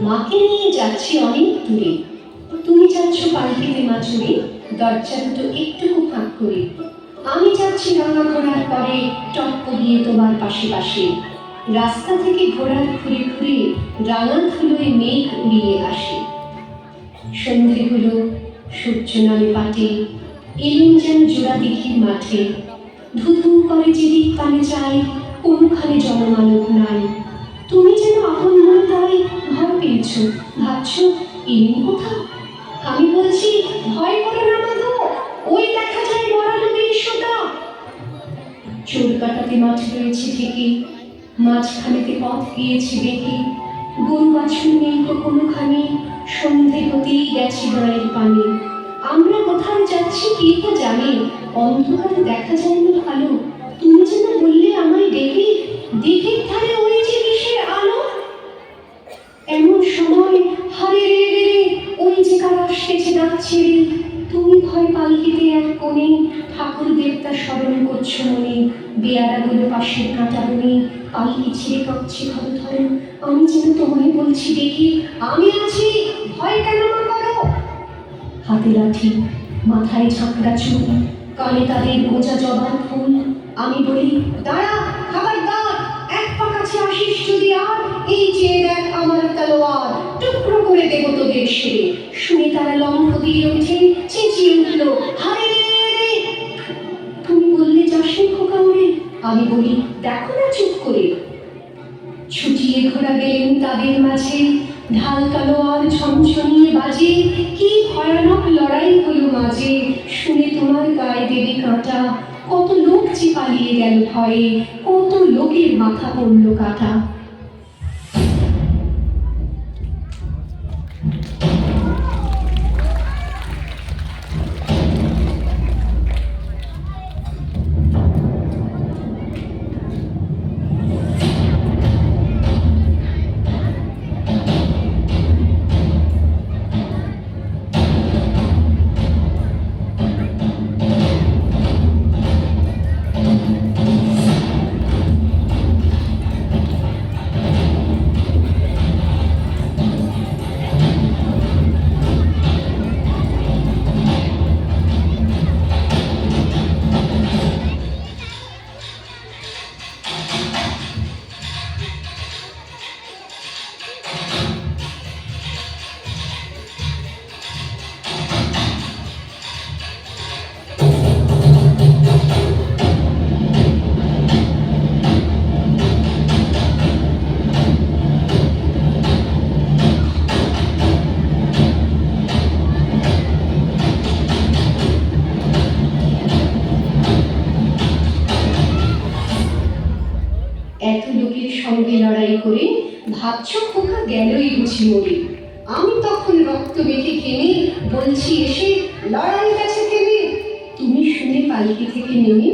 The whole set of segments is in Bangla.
মাকে নিয়ে যাচ্ছি অনেক দূরে। তুমি যাচ্ছ পালকিতে মা চড়ে, দরজা দুটো একটুকু ফাঁক করে। আমি যাচ্ছি রাঙা ঘোড়ার পরে, টপ্প দিয়ে তোমার পাশে পাশে। রাস্তা থেকে ঘোড়ার ঘুরে ঘুরে রাঙা ধুলোয় মেঘ উড়িয়ে আসে। সন্ধে হলো, সূর্য নামে পাটে, এলেন যেন জোড়া দিঘির মাঠে। ধুধু করে যেদিক কানে চাই, কোনখানে জনমানব নাই। তুমি যেন আপন মনে তাই ভয় পেয়েছ, ভাবছ এলেন কোথাও। আমি বলছি ভয় করো না মাগো, ওই দেখা যায় মরা নদীর সোটা। চোর কাটাতে মাঠ রয়েছে থেকে, মাঝখানেতে পথ গিয়েছে বেঁকে। গরু বাছুর নেই কোনোখানে, সন্ধে হতেই গেছে গায়ের পানে। আমরা কোথায় যাচ্ছি কে তা জানে, অন্ধকারে দেখা যায় না ভালো। তুমি যেন বললে আমায় ডেকে, দিঘির ধারে ওই যে কিসের আলো। এমন সময় হারে রে রে রে, ওই যে কার আসতেছে ডাক ছেড়ে। তুমি ভয় পালকিতে এক কোণে, ঠাকুর দেবতা স্মরণ করছো মনে। বেয়ারাগুলো পাশের কাঁটা বনে, পালকি ছেড়ে কাঁপছে ধরো ধরো। আমি যেন তোমায় বলছি দেখি, আমি আছি, ভয় কেন মা করো। হাতে লাঠি, মাথায় ঝাঁকড়া চুল, কানে তাদের গোজা জবার ফুল। আমি বলি দাঁড়া, খবরদার, এক পা কাছে আসিস যদি আর, এই চেয়ে দেখ আমার তলোয়ার, টুকরো করে দেব তোদের সেরে। শুনে তারা লম্ফ দিয়ে ওঠে, চেঁচিয়ে উঠল হারে রে। তুমি বললে যাসনি খোকা উড়ে, আমি বলি দেখো না চুপ করে। ছুটিয়ে ঘোরা গেলেন তাদের মাঝে, ঢাল তলোয়ার ঝনঝনিয়ে বাজে। কি ভয়ানক লড়াই হলো মাঝে, শুনে তোমার গায়ে দেবে কাঁটা। কত লোক যে পালিয়ে গেল ভয়ে, কত লোকের মাথা পড়ল কাটা। এত লোকের সঙ্গে লড়াই করে ভাবছ খোকা গেলই বুঝি মরে। আমি তখন রক্ত মেখে ঘেমে বলছি এসে, লড়াই গেছে থেমে। তুমি শুনে পালকি থেকে নেমে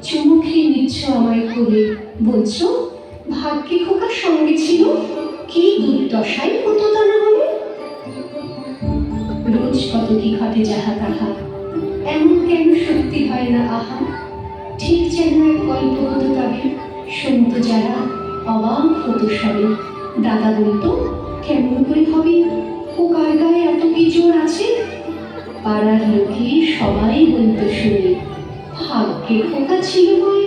চুমু খেয়ে নিচ্ছ আমায় করে, বলছো ভাগ্যে খোকার সঙ্গে ছিল, কি দুর্দশাই হতো তা না হলে। রোজ কত কি ঘটে যাহা তাহা, এমন কেন সত্যি হয় না আহা। ঠিক যেন এক গল্প হতো তবে, শুনত যারা অবাক হতো সবে। দাদা বলতো কেমন করে হবে, খোকার গায়ে এত কি জোর আছে। পাড়ার লোকে সবাই বলতো শুনে, ভাগ্যে খোকা ছিল বই